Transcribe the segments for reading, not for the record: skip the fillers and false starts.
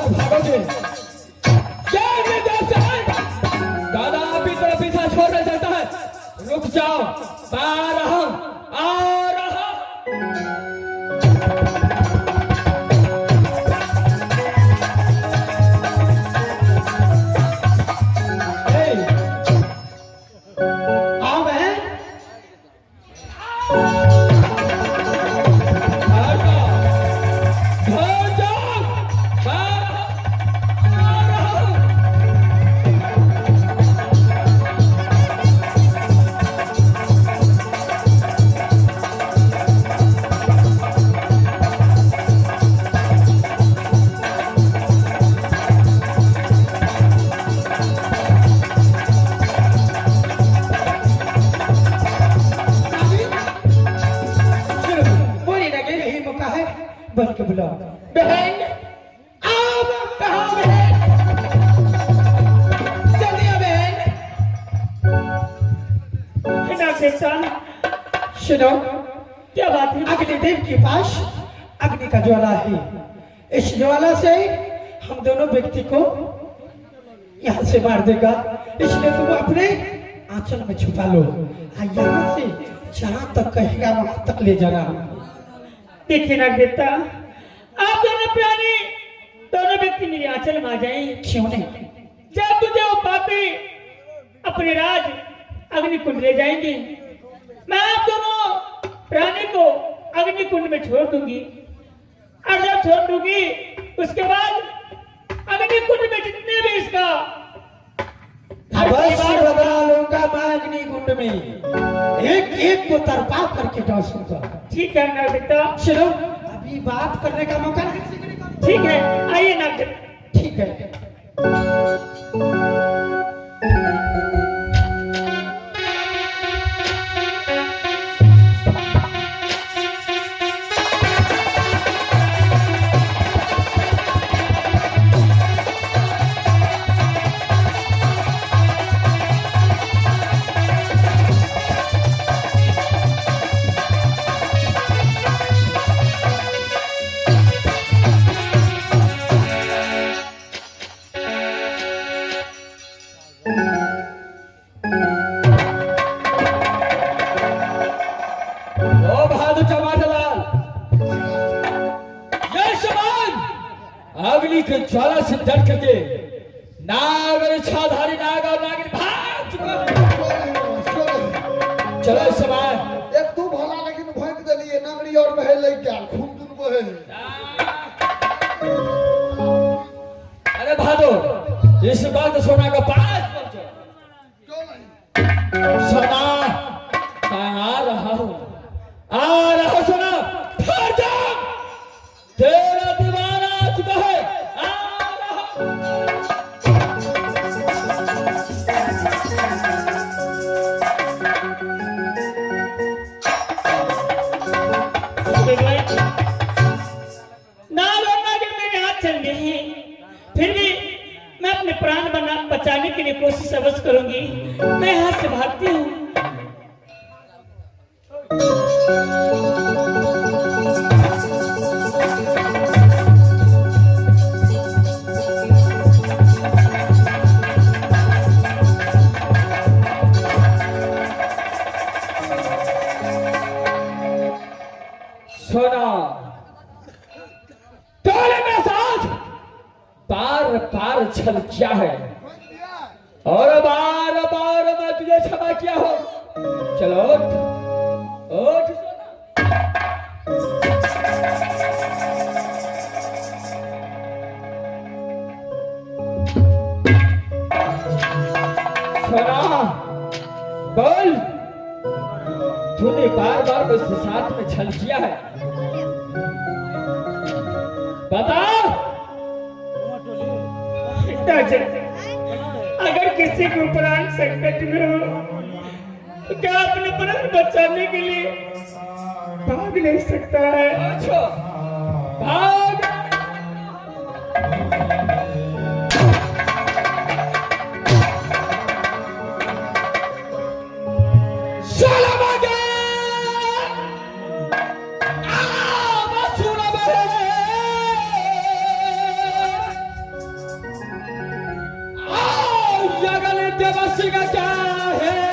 भागोगे? दादा आप ही तरफ पीछा छोड़ना चाहता है। रुक जाओ, आ रहा हूं, आ रहा। आओ बहन। बन के बुलाओ बहन। आप कहाँ बहन? जल्दी आ बहन। सुनो, क्या बात है? अग्निदेव के पास अग्नि का ज्वाला है। इस ज्वाला से हम दोनों व्यक्ति को यहाँ से मार देगा, इसलिए तुम अपने आंचल में छुपा लो। यहाँ से जहाँ तक कहेगा वहां तक ले जाना। देखिए ना देवता, आप दोनों प्राणी दोनों व्यक्ति मेरे आंचल में आ जाए। क्यों नहीं? जब मुझे वो पापी अपने राज अग्नि कुंड ले जाएंगे, मैं आप दोनों प्राणी को अग्नि कुंड में छोड़ दूंगी। और जब छोड़ दूंगी उसके बाद अग्नि कुंड में जितने भी इसका अवश्य बदला लूंगा मैं अग्नि कुंड में। एक एक को तरपा करके डालूंगा। ठीक है ना बेटा? चलो अभी बात करने का मौका नहीं। ठीक है, आइए ना बेटा। ठीक है। अग्नि के ज्वाला से डर करके नाग और इच्छाधारी नाग और नागिन भाग चुका। चलो इस समय एक तू भला लेकिन भोंक देलिए नगरी और बहे लग गया खूब दूर बहे। अरे भादो इस बात सोना का पास पहुंचो। क्यों नहीं? सोना आ रहा हूं, आ रहा सोना। फिर जा, तेरा दीवाना आ चुका है। आ रहा फिर भी मैं अपने प्राण बचाने के लिए कोशिश अवश्य करूंगी। मैं यहाँ से भागती हूँ। सोना तूने मेरे साथ बार बार छल किया है और बार बार मैं तुझे क्षमा किया हूं। चलो उठ सोना, बोल तूने बार बार मुझसे साथ में छल किया है, बता। अगर किसी को प्राण संकट में हो तो क्या अपने प्राण बचाने के लिए भाग नहीं सकता है? अच्छा भाग। देव सिंह क्या है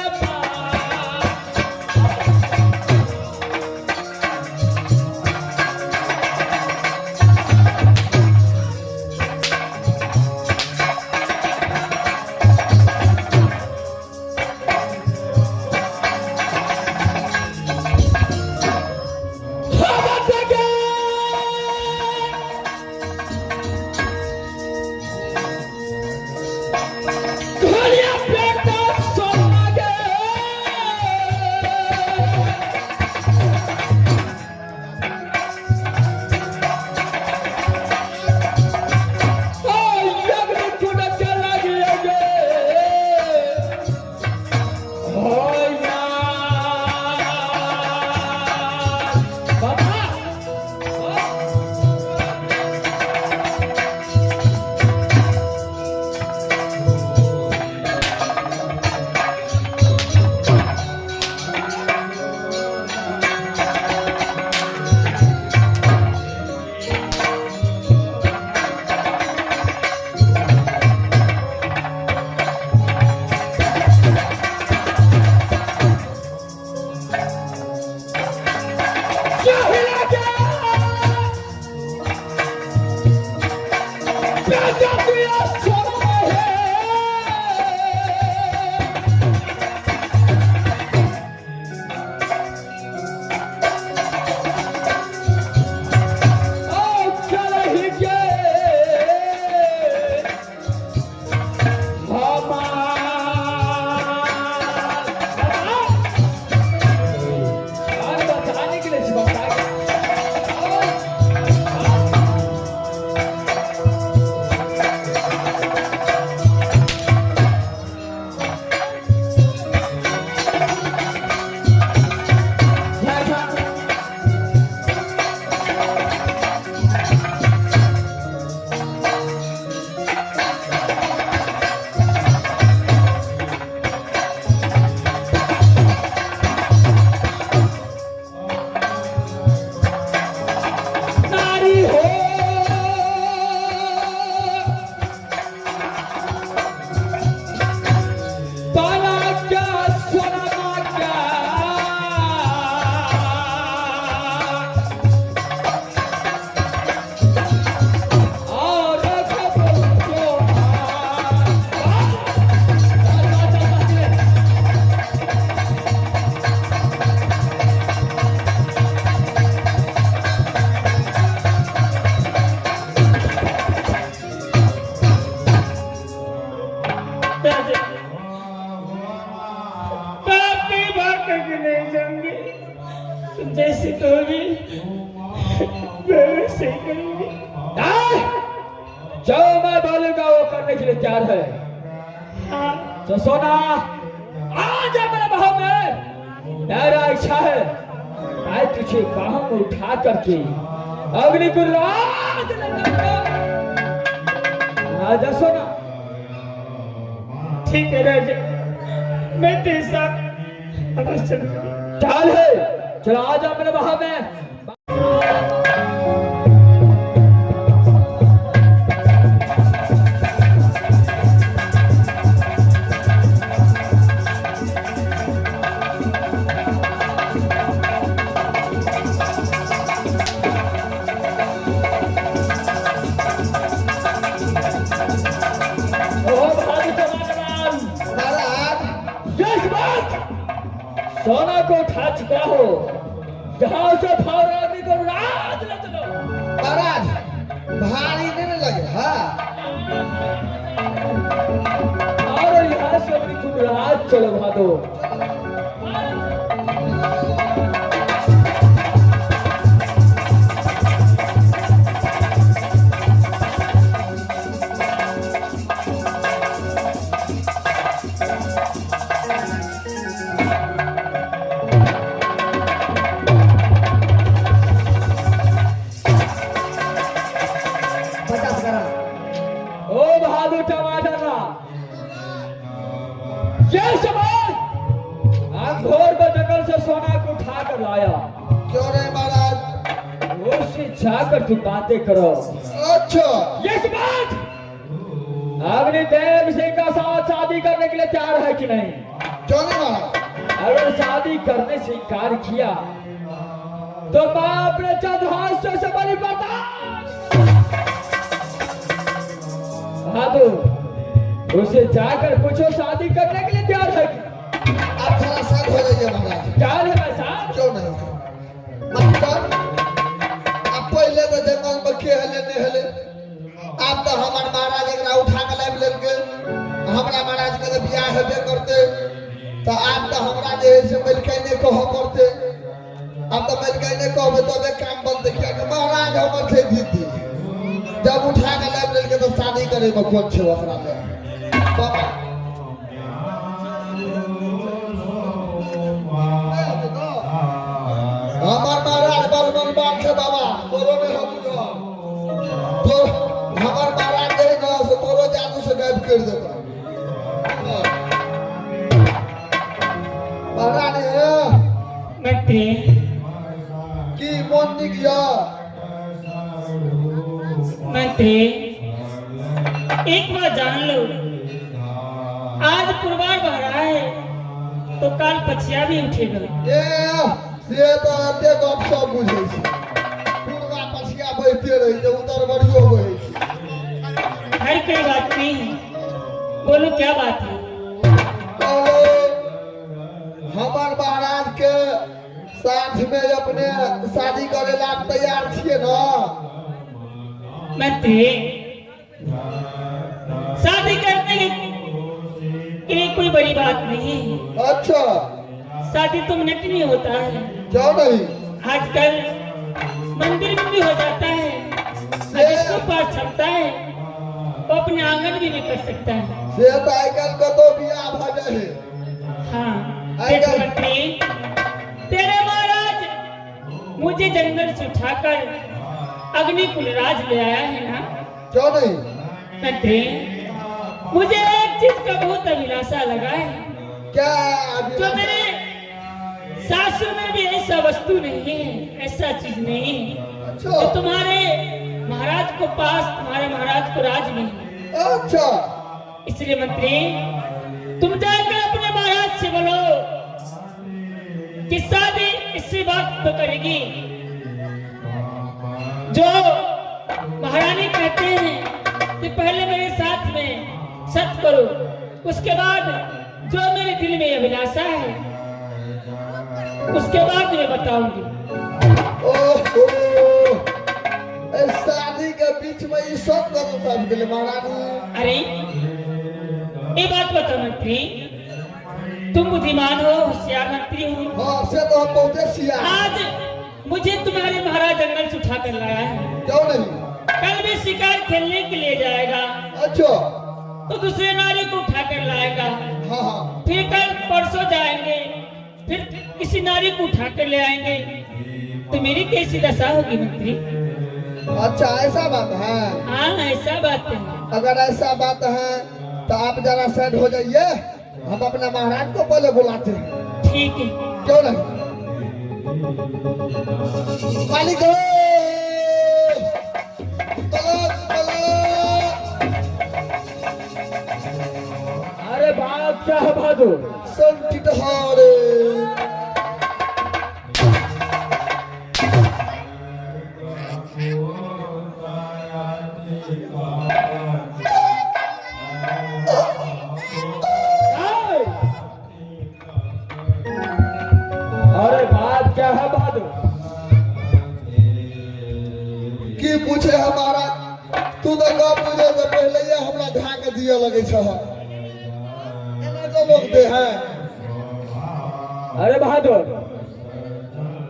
जैसे कहोगे वैसे ही करूंगी। जो मैं बोलूंगा वो करने के लिए तैयार है। हाँ, तो सोना आ जा मेरे भाव में, मेरा इच्छा है मैं तुझे बाहों में उठा करके अग्नि को राज राजा सोना। ठीक है राजा, मैं तेरे साथ अवश्य चलूंगी। चाल है, चलो आ जा मेरे भाव में। सोना को उठा चुका हो, जहां से फौरन को राज ले चलो। महाराज भारी नहीं लगे हाँ, और यहाँ से अपनी खुद राज चलो भादो। घोर जंगल से सोना को उठा कर लाया। क्यों रे महाराज? उससे जाकर तू बातें करो। अच्छा यस बात अग्निदेव सिंह का साथ शादी करने के लिए तैयार है कि नहीं? क्यों नहीं महाराज? अगर शादी करने से इनकार किया तो मैं अपने चंद्रहास से बलि पड़ता। हाँ तो उसे जाकर पूछो शादी करने के लिए तैयार है कि? आप थोड़ा शांत हो जाइए महाराज। तैयार है मैं साहब? क्यों नहीं? मतलब आप पहले तो जंगल में खेले नहले, आप तो हमारे महाराज एकरा उठा के लाइव लेके हमरा महाराज के बियाह हेबे करते, तो आप तो हमरा जे है से मिलकैने कहो करते। आप तो मिलकैने कहबे तबे काम बनते। क्या कि महाराज हमर से जीती जब उठा के लाइव लेके तो शादी करे में कोन छे ओकरा में बाबा। हमार महाराज बलवन बात है बाबा, तोरो ने हम तो हमार महाराज जे ना से तोरो जादू से गायब कर देता। महाराज मंत्री की मन निक या मंत्री, एक बात जान लो, आज पुरवार बह रहा है तो काल पछिया भी उठेगा। से तो आते गप सब बुझे छी। पूर्वा पछिया बैठते रही तो उतर बड़ियो होई। हर कोई बात नहीं है, बोलो क्या बात है? हमार महाराज के साथ में अपने शादी करे ला तैयार छिए ना? मंत्री, शादी करने के लिए कोई बड़ी बात नहीं है। अच्छा, शादी तो मिनट नहीं होता है, क्यों नहीं? आजकल मंदिर में भी हो जाता है। जिसको पास क्षमता है वो अपने आंगन भी नहीं कर सकता है। से तो आजकल का तो बियाह भ जाए। हाँ देखो मंत्री, तेरे महाराज मुझे जंगल से उठाकर अग्निकुल राज ले आया है ना? क्यों नहीं? मंत्री, मुझे एक चीज का बहुत अभिलाषा लगा है। क्या जो मेरे सासू में भी ऐसा वस्तु नहीं है, ऐसा चीज नहीं है अच्छा तो तुम्हारे महाराज को पास, तुम्हारे महाराज को राज नहीं। अच्छा, इसलिए मंत्री, तुम जाकर अपने महाराज से बोलो कि शादी इसी वक्त तो करेगी जो महारानी कहते हैं कि पहले मेरे साथ में सत करो, उसके बाद जो मेरे दिल में अभिलाषा है उसके बाद मैं बताऊंगी। ओहो, इस शादी के बीच में ये सब करो तब के लिए महारानी। अरे ये बात बताओ मंत्री, तुम बुद्धिमान हो, होशियार मंत्री हो। हाँ, से तो हम बहुते सिया। आज मुझे तुम्हारे महाराज जंगल से उठा कर लाया है। क्यों नहीं? कल भी शिकार खेलने के लिए जाएगा अच्छा, तो दूसरे नारी को उठा कर लाएगा। हाँ हाँ, फिर कल परसों जाएंगे, फिर किसी नारी को उठा कर ले आएंगे, तो मेरी कैसी दशा होगी मंत्री? अच्छा ऐसा बात है। हाँ ऐसा बात है। अगर ऐसा बात है तो आप जरा साइड हो जाइए, हम अपने महाराज को पहले बुलाते हैं। ठीक है। क्यों नहीं? मालिक हो, अरे बाप क्या है बहादुर? संकित हारे। अरे बाप क्या है बहादुर? की पूछे हमारा? तू तो कब मुझे तो पहले ये हमरा ढाक दिया लगे छ। एना जो लोग दे हैं। अरे बहादुर,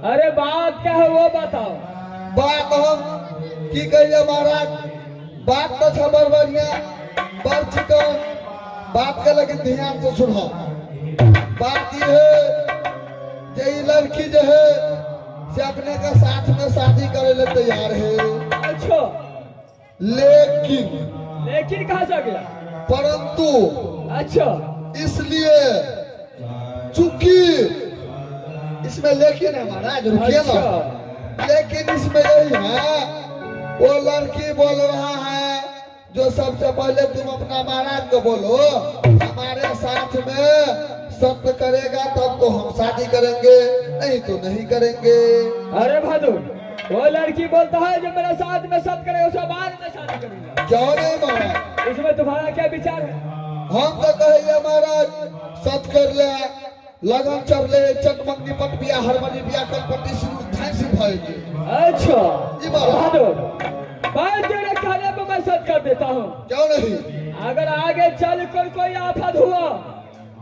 अरे बात क्या है वो बताओ। बात हम की कहिए महाराज, बात तो खबर बढ़िया, बढ़ चिकन, बात के लेकिन ध्यान से सुनो। बात ये है कि ये लड़की जो है से अपने के साथ में शादी करे ले तैयार है। अच्छा, लेकिन कहाँ से आ गया? परंतु अच्छा, इसलिए चूंकि इसमें लेकिन है महाराज, रुकिए ना। अच्छा। लेकिन इसमें यही है, वो लड़की बोल रहा है जो सबसे पहले तुम अपना महाराज को बोलो हमारे साथ में सत्य करेगा तब तो हम शादी करेंगे, नहीं तो नहीं करेंगे। अरे बहादुर, वो लड़की बोलता है जो मेरे साथ में सत्य करे उसके बाद में शादी करूंगा। क्यों नहीं महाराज? इसमें तुम्हारा क्या विचार है? हम तो कहेंगे महाराज सत्य कर ले, लगन चढ़ ले, चटमंगनी पट बिया, हरमनी बिया, कलपट्टी शुरू धाई से भरेंगे। अच्छा जी महाराज। बहादुर, मैं तेरे कहने पर मैं सत्य कर देता हूँ। क्यों नहीं? अगर आगे चल कर कोई आफत हुआ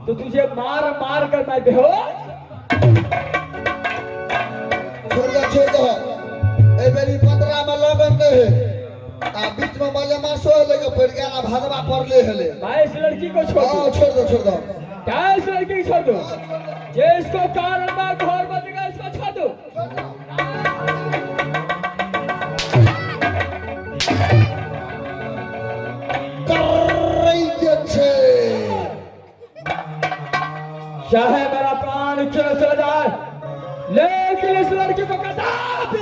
तो तुझे मार मार कर मैं बेहोश। छोड़ दो ए मेरी 15 में लगन नहीं आ बीच में मजे मासो लेके पड़ गया ना भादवा पड़ले हेले। मैं इस लड़की को छोड़ दूं? छोड़ दो क्या इस लड़की को छोड़ दूं? जिसको कारण में घर बनेगा इसको छोड़ दूं? चाहे मेरा प्राण क्यों चला जाए, लेकिन इस लड़की को कदापि